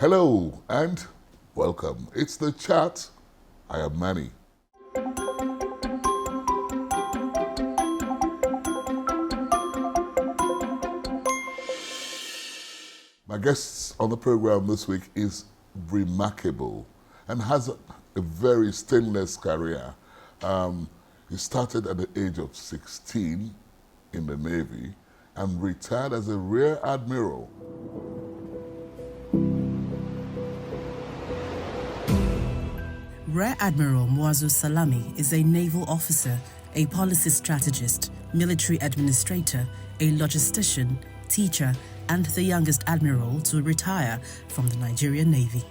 Hello and welcome. It's the chat. I am Manny. My guest on the program this week is remarkable and has a very stainless career. He started at the age of 16 in the Navy and retired as a Rear Admiral. Rear Admiral Muazu Salami is a naval officer, a policy strategist, military administrator, a logistician, teacher, and the youngest admiral to retire from the Nigerian Navy.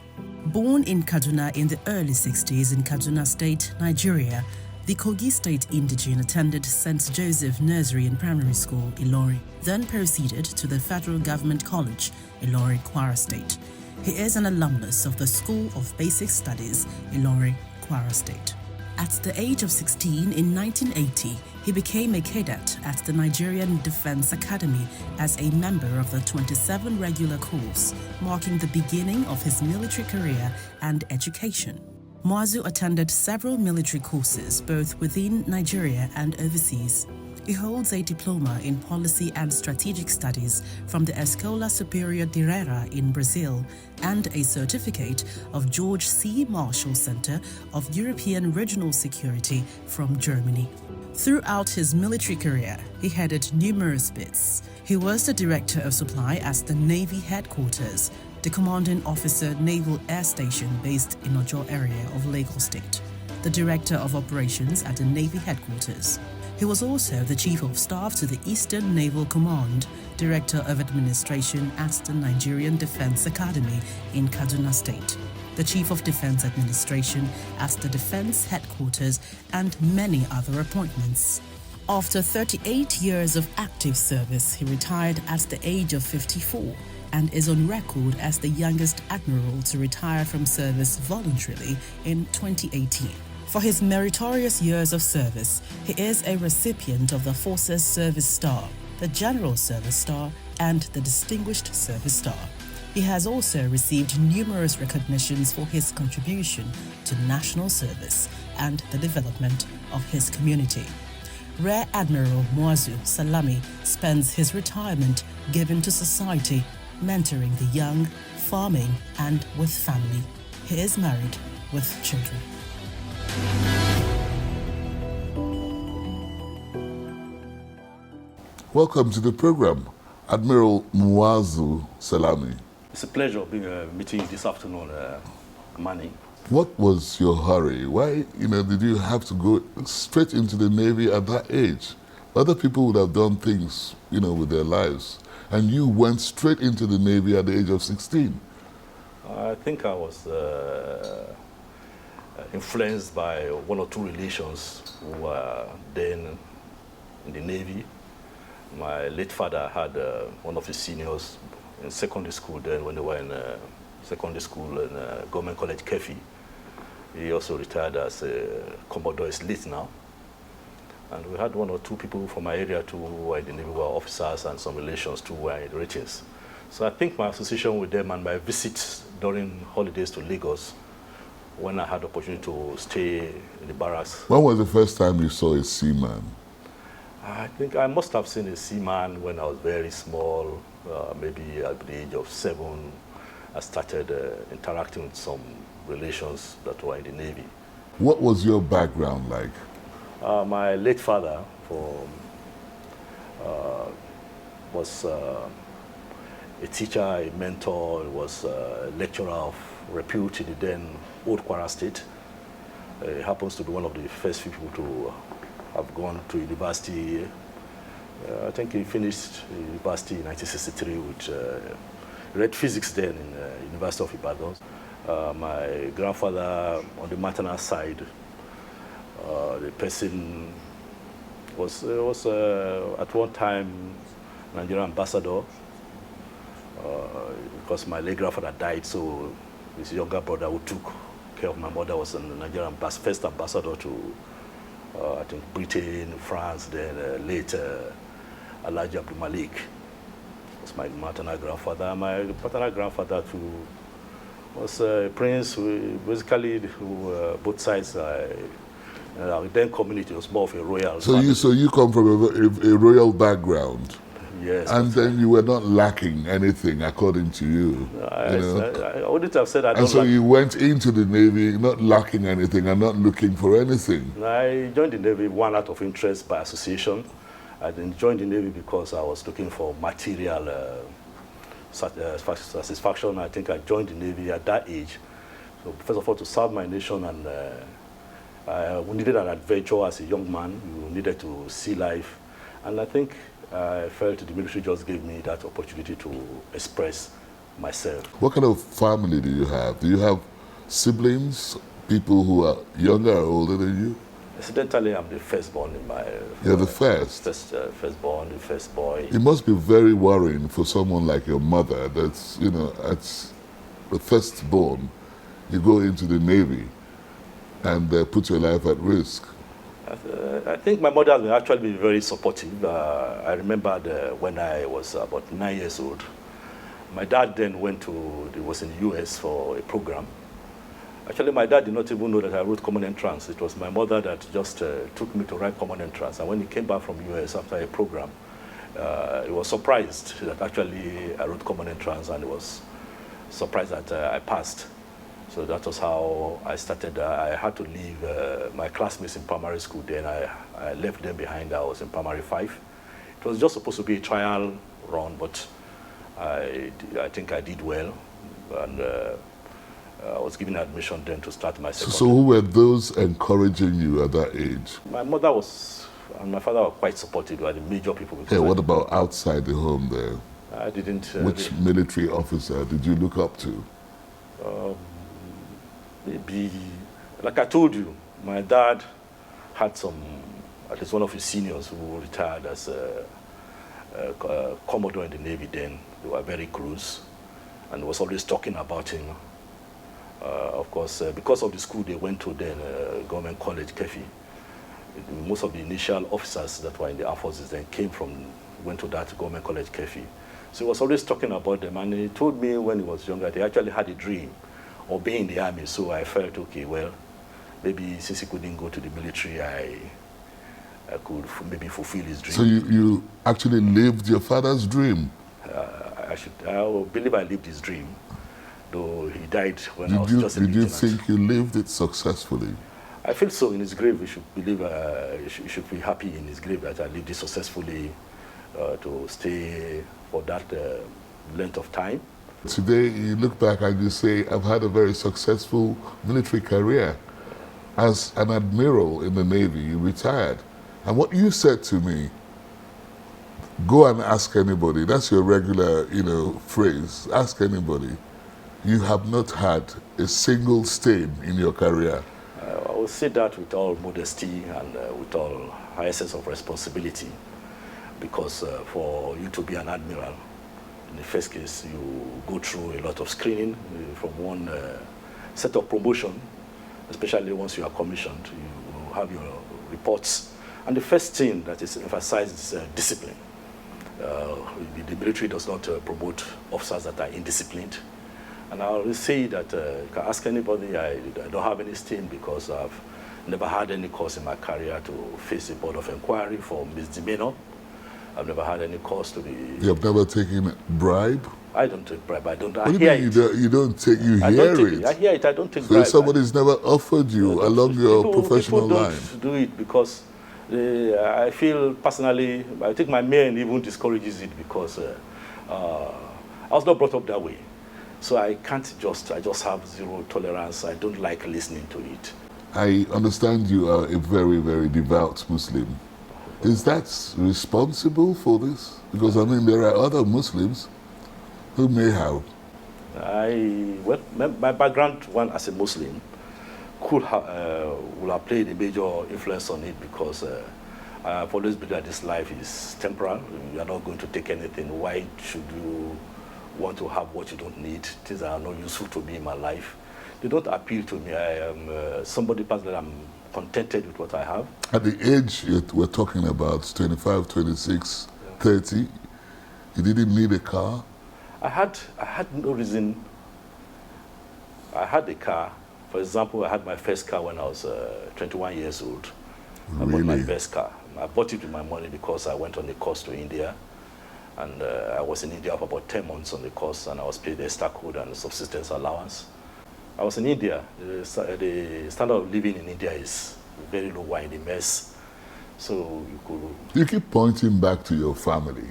Born in Kaduna in the early 60s in Kaduna State, Nigeria, the Kogi State indigene attended St. Joseph Nursery and Primary School, Ilorin, then proceeded to the Federal Government College, Ilorin, Kwara State. He is an alumnus of the School of Basic Studies, Ilorin, Kwara State. At the age of 16 in 1980, he became a cadet at the Nigerian Defense Academy as a member of the 27 regular course, marking the beginning of his military career and education. Muazu attended several military courses both within Nigeria and overseas. He holds a diploma in policy and strategic studies from the Escola Superior de Herrera in Brazil and a certificate of George C. Marshall Center of European Regional Security from Germany. Throughout his military career, he headed numerous bits. He was the Director of Supply at the Navy Headquarters, the Commanding Officer Naval Air Station based in Ojo area of Lagos State, the Director of Operations at the Navy Headquarters. He was also the Chief of Staff to the Eastern Naval Command, Director of Administration at the Nigerian Defense Academy in Kaduna State, the Chief of Defense Administration at the Defense Headquarters, and many other appointments. After 38 years of active service, he retired at the age of 54 and is on record as the youngest admiral to retire from service voluntarily in 2018. For his meritorious years of service, he is a recipient of the Forces Service Star, the General Service Star, and the Distinguished Service Star. He has also received numerous recognitions for his contribution to national service and the development of his community. Rear Admiral Muazu Salami spends his retirement given to society, mentoring the young, farming, and with family. He is married with children. Welcome to the program, Admiral Muazu Salami. It's a pleasure meeting you this afternoon, Manny. What was your hurry? Why, did you have to go straight into the Navy at that age? Other people would have done things, with their lives. And you went straight into the Navy at the age of 16. I think I was influenced by one or two relations who were then in the Navy. My late father had one of his seniors in secondary school then when they were in secondary school in Government College, Kefi. He also retired as a Commodore, is late now. And we had one or two people from my area too who were in the Navy, were officers, and some relations too were in the ratings. So I think my association with them and my visits during holidays to Lagos, when I had the opportunity to stay in the barracks. When was the first time you saw a seaman? I think I must have seen a seaman when I was very small, maybe at the age of 7. I started interacting with some relations that were in the Navy. What was your background like? My late father was a teacher, a mentor, was a lecturer of repute in the then Old Kwara State. He happens to be one of the first people to have gone to university. I think he finished university in 1963 with read physics then in the University of Ibadan. My grandfather on the maternal side, the person was at one time Nigerian ambassador because my late grandfather died, so his younger brother who took care of my mother was a Nigerian first ambassador to I think Britain, France, then later Alhaji Abdul Malik was my maternal grandfather. My paternal grandfather too Was a prince. Basically, both sides. Then community was more of a royal. So you come from a royal background. Yes. And then you were not lacking anything, according to you. I wouldn't have said I don't. And so you went into the Navy not lacking anything and not looking for anything. I joined the Navy one out of interest by association. I then joined the Navy because I was looking for material satisfaction. I think I joined the Navy at that age. So first of all, to serve my nation, and we needed an adventure as a young man. You needed to see life. And I think I felt the military just gave me that opportunity to express myself. What kind of family do you have? Do you have siblings, people who are younger or older than you? Incidentally, I'm the firstborn in my... You're the first? Firstborn, the first boy. It must be very worrying for someone like your mother that's, you know, as the firstborn, you go into the Navy and put your life at risk. I think my mother has been actually very supportive. I remember when I was about 9 years old. My dad then was in the US for a program. Actually, my dad did not even know that I wrote Common Entrance. It was my mother that just took me to write Common Entrance. And when he came back from US after a program, he was surprised that actually I wrote Common Entrance, and he was surprised that I passed. So that was how I started. I had to leave my classmates in primary school. Then I left them behind. I was in primary 5. It was just supposed to be a trial run, but I think I did well. And I was given admission then to start my secondary. So who were those encouraging you at that age? My mother and my father were quite supportive. They were the major people. Yeah, what about outside the home there? I didn't... Which military officer did you look up to? Maybe, like I told you, my dad had at least one of his seniors who retired as a Commodore in the Navy then. They were very close, and was always talking about him. Of course, because of the school they went to then, Government College, Kefi, most of the initial officers that were in the armed forces then went to that Government College, Kefi. So he was always talking about them, and he told me when he was younger that he actually had a dream of being in the army. So I felt, okay, well, maybe since he couldn't go to the military, I could maybe fulfill his dream. So you actually lived your father's dream? I believe I lived his dream, though he died when I was just a Did you think you lived it successfully? I feel so. In his grave, we should believe, he should be happy in his grave that I lived it successfully to stay for that length of time. Today, you look back and you say, I've had a very successful military career. As an admiral in the Navy, you retired. And what you said to me, go and ask anybody. That's your regular, phrase. Ask anybody. You have not had a single stain in your career. I will say that with all modesty and with all high sense of responsibility, because for you to be an admiral, in the first case, you go through a lot of screening from one set of promotion, especially once you are commissioned. You have your reports. And the first thing that is emphasized is discipline. The military does not promote officers that are indisciplined. And I always say that you can ask anybody, I don't have any stain because I've never had any cause in my career to face a board of inquiry for misdemeanor. I've never had any cause to be... You have never taken a bribe? I don't take bribe. I don't. What do you mean you don't take? You hear it. I hear it. I don't take bribe. So somebody's never offered you along your professional line? People don't do it because I feel personally, I think my man even discourages it because I was not brought up that way. So I just have zero tolerance. I don't like listening to it. I understand you are a very, very devout Muslim. Is that responsible for this? Because, I mean, there are other Muslims who may have. My background, one as a Muslim, will have played a major influence on it because I've always believed that this life is temporal. You are not going to take anything. Why should you want to have what you don't need? Things that are not useful to me in my life. They don't appeal to me. I am somebody personally, I'm contented with what I have. At the age we're talking about, 25, 26, 30, you didn't need a car? I had no reason I had a car. For example, I had my first car when I was 21 years old. I bought my Really? first car. I bought it with my money because I went on a course to India. And I was in India for about 10 months on the course, and I was paid extra code and subsistence allowance. I was in India. The standard of living in India is very low, in the mess. So you could... You keep pointing back to your family.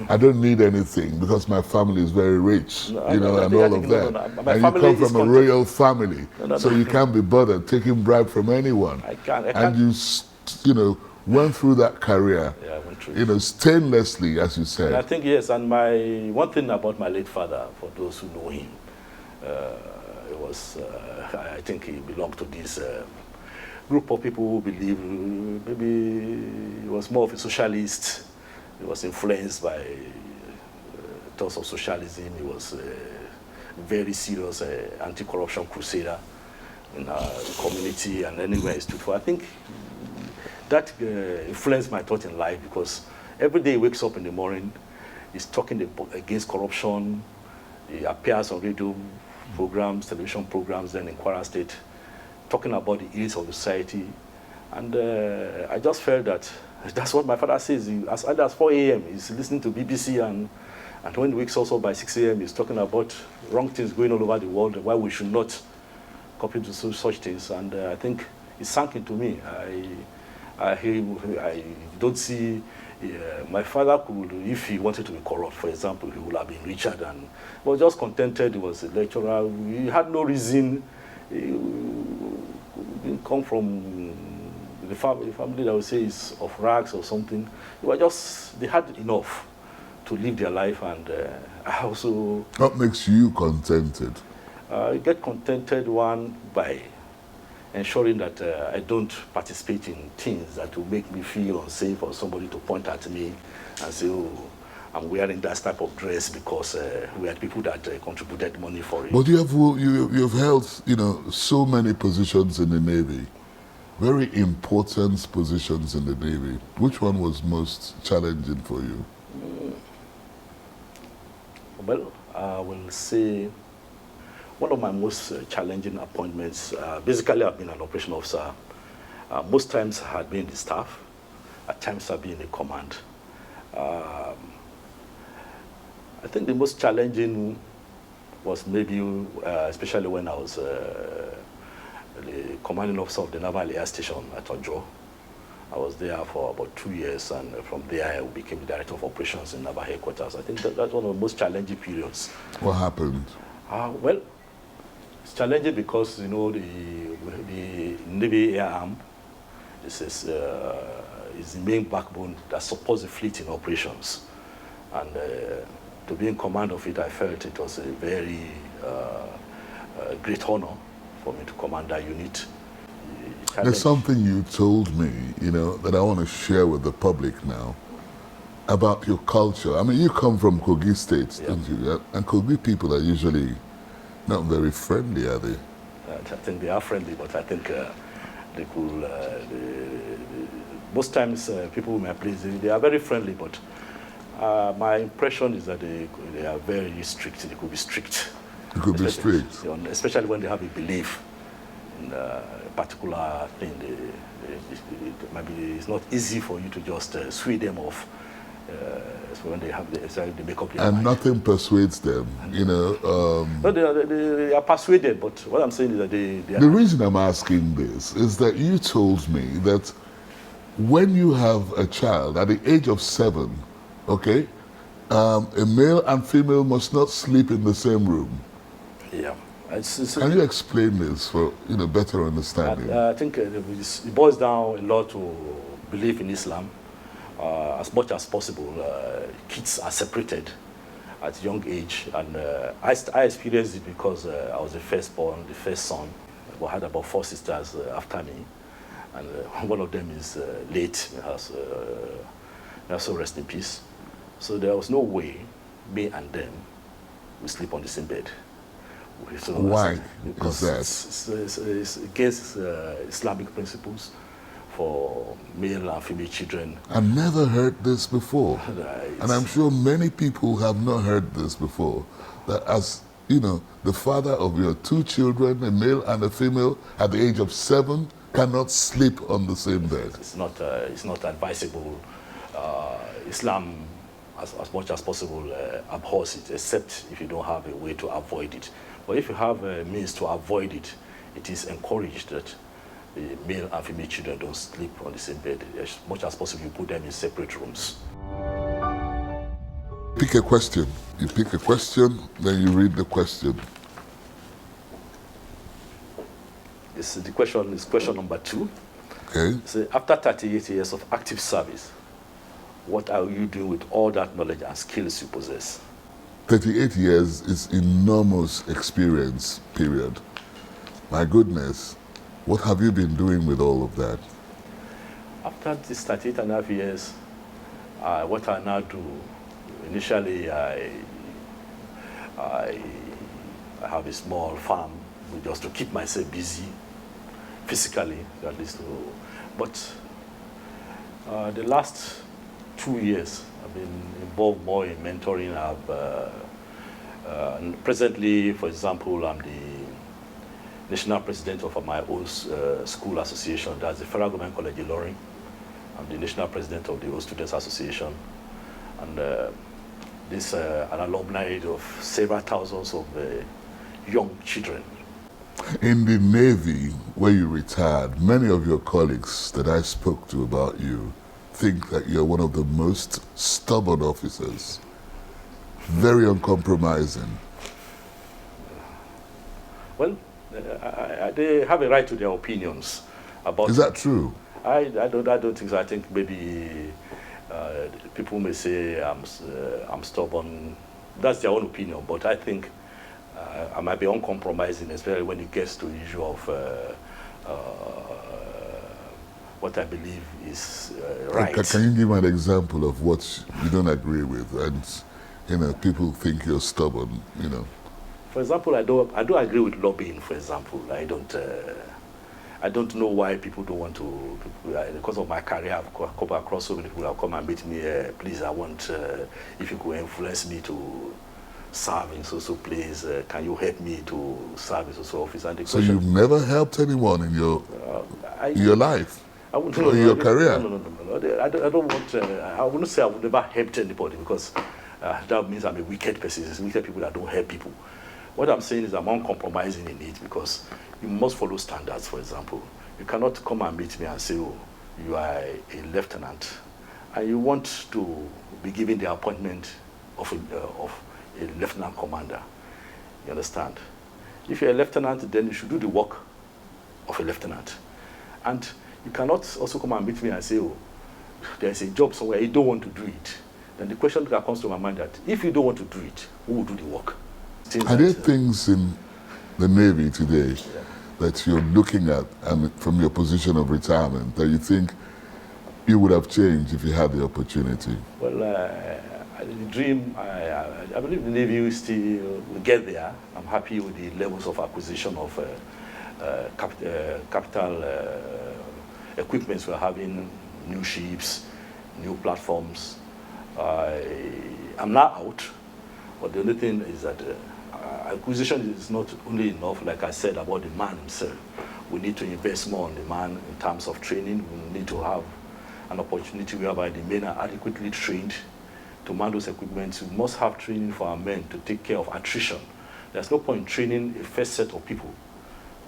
I don't need anything because my family is very rich, No, and all of that. My And you family come is from a royal family, so No. you can't be bothered taking bribe from anyone. I can't. And you went through that career, Yeah, I went through it. stainlessly, as you said. And I think, yes, and one thing about my late father, for those who know him, it was, I think he belonged to this group of people who believe maybe he was more of a socialist. He was influenced by thoughts of socialism. He was a very serious anti-corruption crusader in our community and anywhere he stood for. I think that influenced my thought in life, because every day he wakes up in the morning, he's talking against corruption. He appears on radio programs, television programs, then in Kwara State, talking about the ills of society. And I just felt that that's what my father says. As early as 4 a.m., he's listening to BBC, and when he wakes also by 6 a.m., he's talking about wrong things going all over the world, why we should not copy to such things. And I think it sank into me. I don't see my father could, if he wanted to be corrupt, for example, he would have been Richard, and he was just contented. He was a lecturer. He had no reason. He didn't come from the family that I would say is of rags or something. They had enough to live their life, and I also... What makes you contented? I get contented, one, by ensuring that I don't participate in things that will make me feel unsafe, or somebody to point at me and say, oh, I'm wearing that type of dress because we had people that contributed money for it. But you've held, so many positions in the Navy, very important positions in the Navy. Which one was most challenging for you? Well, I will say one of my most challenging appointments, basically I've been an operation officer. Most times I had been in the staff. At times I've been in the command. I think the most challenging was maybe, especially when I was the commanding officer of the Naval Air Station at Ojo. I was there for about 2 years, and from there I became the director of operations in Naval headquarters. I think that's one of the most challenging periods. What happened? Well, it's challenging because, the Navy Air Arm is the main backbone that supports the fleet in operations. And to be in command of it, I felt it was a very great honor for me to command that unit. There's something you told me, that I want to share with the public now about your culture. I mean, you come from Kogi State, Yeah. don't you? And Kogi people are usually not very friendly, are they? I think they are friendly, but I think they could. Most times, people in my place, they are very friendly, but my impression is that they are very strict. They could be strict. You could be strict. Especially when they have a belief in a particular thing. Maybe it's not easy for you to just sway them off. So when they make up their And mind. nothing persuades them, No, they are persuaded, but what I'm saying is that they The are... reason I'm asking this is that you told me that when you have a child at the age of 7, okay, a male and female must not sleep in the same room. Yeah. Can you explain this for better understanding? I think it boils down a lot to belief in Islam. As much as possible, kids are separated at a young age, and I experienced it because I was the firstborn, the first son. I had about 4 sisters after me, and one of them is late. Also rest in peace. So there was no way me and them would sleep on the same bed. So Why because is that? it's against Islamic principles for male and female children. I've never heard this before. And I'm sure many people have not heard this before. That as you know, the father of your 2 children, a male and a female, at the age of 7, cannot sleep on the same bed. It's not advisable. Islam, as much as possible, abhors it, except if you don't have a way to avoid it. But if you have a means to avoid it, it is encouraged that the male and female children don't sleep on the same bed. As much as possible, you put them in separate rooms. Pick a question. You pick a question, then you read the question. The question is question number 2. Okay. So after 38 years of active service, what are you doing with all that knowledge and skills you possess? 38 years is enormous experience, period. My goodness, what have you been doing with all of that? After this 38.5 years, what I now do, initially I have a small farm just to keep myself busy physically, at least. But the last 2 years, I've been involved more in mentoring. Presently, for example, I'm the national president of my own school association. That's the Federal Government College Ilorin. I'm the national president of the Old Students Association. And this an alumni of several thousands of young children. In the Navy, where you retired, many of your colleagues that I spoke to about you think that you're one of the most stubborn officers. Very uncompromising. Well, they have a right to their opinions about. Is that true? I don't think so. I think maybe people may say I'm stubborn. That's their own opinion. But I think I might be uncompromising, especially when it gets to the issue of what I believe is right. Can you give an example of what you don't agree with, and you know people think you're stubborn? You know. For example, I do agree with lobbying. For example, I don't know why people don't want to. Because of my career, I've come across so many people who have come and meet me. Please, I want if you could influence me to serve in so place. Can you help me to serve in so office? And so you've never helped anyone in your life? In your career? No. I don't want. I wouldn't say I would never help anybody, because that means I'm a wicked person. It's wicked people that don't help people. What I'm saying is I'm uncompromising in it, because you must follow standards. For example, you cannot come and meet me and say, "Oh, you are a lieutenant, and you want to be given the appointment of a lieutenant commander." You understand? If you're a lieutenant, then you should do the work of a lieutenant, and you cannot also come and meet me and say, "Oh, there's a job somewhere, you don't want to do it." Then the question that comes to my mind that if you don't want to do it, who will do the work? Are there things in the Navy today that you're looking at, and from your position of retirement, that you think you would have changed if you had the opportunity? Well, the dream, I believe the Navy will still get there. I'm happy with the levels of acquisition of capital equipments we're having, new ships, new platforms. I'm not out, but the only thing is that acquisition is not only enough, like I said, about the man himself. We need to invest more on the man in terms of training. We need to have an opportunity whereby the men are adequately trained to man those equipments. We must have training for our men to take care of attrition. There's no point in training a first set of people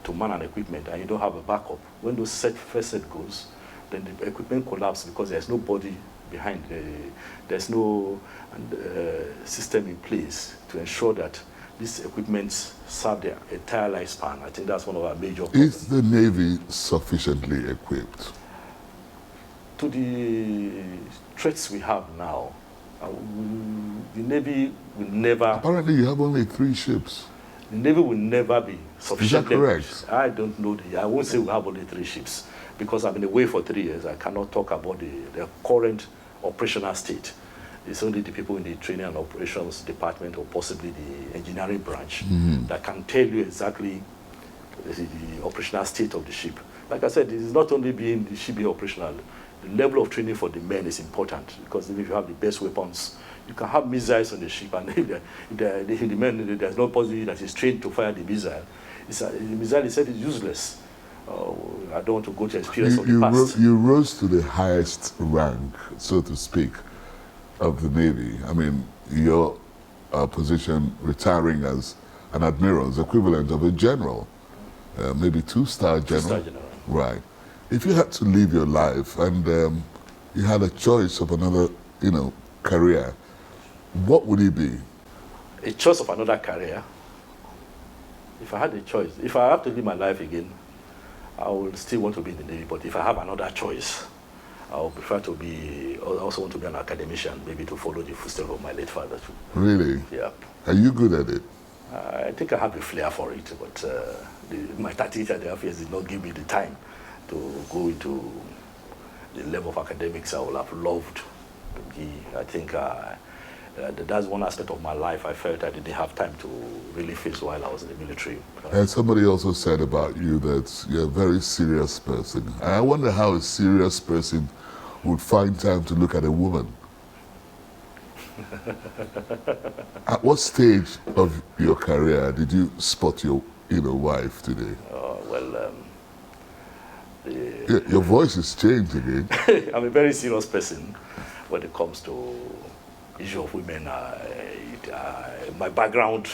to man an equipment and you don't have a backup. When those first set goes, then the equipment collapses because there's nobody behind. There's no system in place to ensure that these equipments serve their entire lifespan. I think that's one of our major problems. Is the Navy sufficiently equipped? To the threats we have now, the Navy will never... Apparently you have only 3 ships. The Navy will never be sufficiently... Is that correct? I don't know. I won't say we have only 3 ships, because I've been away for 3 years. I cannot talk about the current operational state. It's only the people in the training and operations department, or possibly the engineering branch, that can tell you exactly the operational state of the ship. Like I said, it is not only being the ship being operational. The level of training for the men is important, because if you have the best weapons, You can have missiles on the ship, and the man, there's no possibility that is trained to fire the missile. The missile, he said, is useless. I don't want to go to experience of the past. You rose to the highest rank, so to speak, of the Navy. I mean, your position, retiring as an admiral, is equivalent of a general, maybe two-star general. Two-star general. Right. If you had to live your life and you had a choice of another, career, what would it be? A choice of another career. If I had a choice, if I have to live my life again, I would still want to be in the Navy. But if I have another choice, I would prefer to be. I also want to be an academician, maybe to follow the footsteps of my late father too. Really? Yeah. Are you good at it? I think I have a flair for it, but my 38.5 years did not give me the time to go into the level of academics I would have loved to be. I think that's one aspect of my life I felt I didn't have time to really face while I was in the military. And somebody also said about you that you're a very serious person. And I wonder how a serious person would find time to look at a woman. At what stage of your career did you spot your wife today? Your voice has changed again. I'm a very serious person when it comes to issue of women. My background.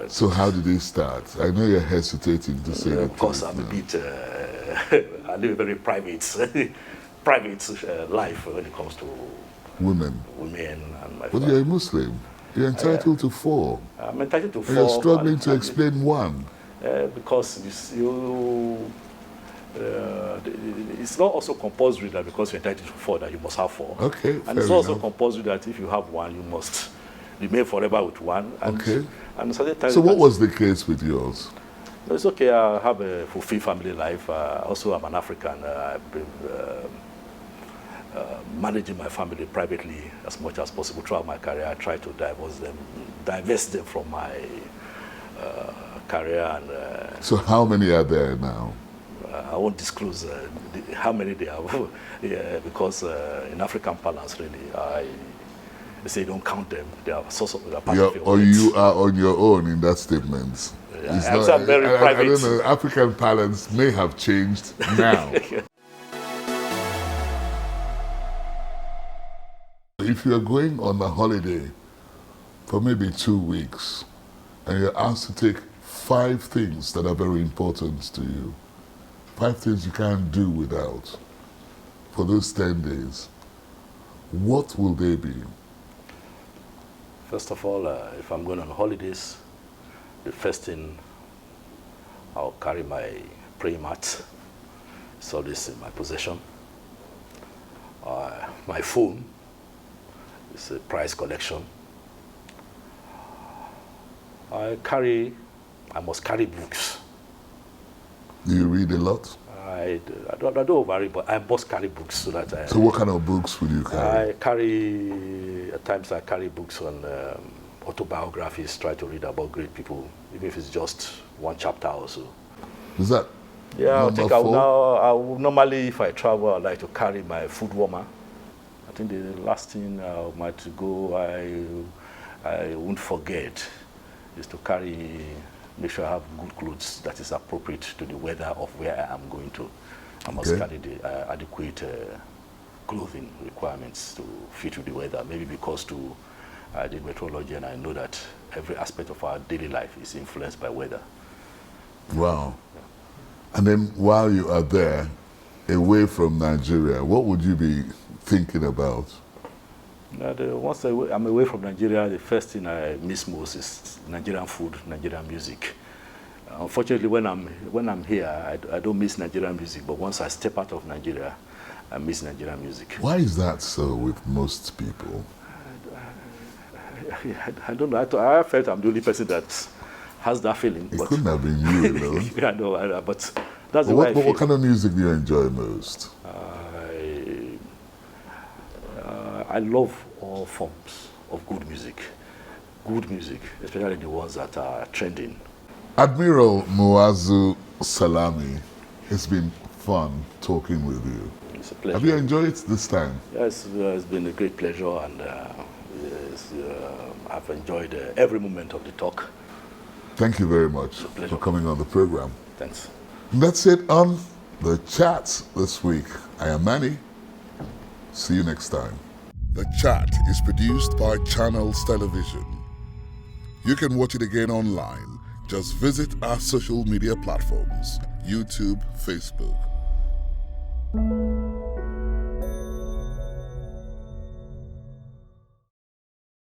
So how did it start? I know you're hesitating to say it. Of course, I'm a bit. I live a very private life when it comes to women and my. But you're a Muslim. You're entitled to 4. I'm entitled to 4. And you're struggling to explain 1. Because it's not also compulsory that because you're entitled to 4 that you must have 4. Okay. And it's also compulsory that if you have 1, you must remain forever with 1. And, okay. And certain times so what was the case with yours? It's okay. I have a fulfilled family life. Also, I'm an African. I've been managing my family privately as much as possible throughout my career. I try to divest them from my career. And so how many are there now? I won't disclose how many they are, because in African parlance, really, they say don't count them. They are part of your or you are on your own in that statement. I'm very private. I don't know, African parlance may have changed now. If you're going on a holiday for maybe 2 weeks and you're asked to take 5 things that are very important to you, 5 things you can't do without for those 10 days, what will they be? First of all, if I'm going on holidays, the first thing, I'll carry my praying mat. It's always in my possession. My phone is a prize collection. I must carry books. Do you read a lot? I don't vary, but I must carry books so that So what kind of books will you carry? At times I carry books on autobiographies, try to read about great people, even if it's just 1 chapter or so. Is that I think I will normally, if I travel, I like to carry my food warmer. I think the last thing I might go, I won't forget, is to make sure I have good clothes that is appropriate to the weather of where I am going to. I must carry the adequate clothing requirements to fit with the weather. Maybe because I did meteorology and I know that every aspect of our daily life is influenced by weather. Wow. And then while you are there, away from Nigeria, what would you be thinking about? Once I'm away from Nigeria, the first thing I miss most is Nigerian food, Nigerian music. Unfortunately, when I'm here, I don't miss Nigerian music, but once I step out of Nigeria, I miss Nigerian music. Why is that so with most people? I don't know. I felt I'm the only person that has that feeling. It couldn't have been you alone. Yeah, no, but that's the way I feel. What kind of music do you enjoy most? I love all forms of good music. Good music, especially the ones that are trending. Admiral Muazu Salami, it's been fun talking with you. It's a pleasure. Have you enjoyed it this time? Yes, it's been a great pleasure, and I've enjoyed every moment of the talk. Thank you very much pleasure. for coming on the program. Thanks. And that's it on The Chat this week. I am Manny. See you next time. The Chat is produced by Channels Television. You can watch it again online. Just visit our social media platforms, YouTube, Facebook.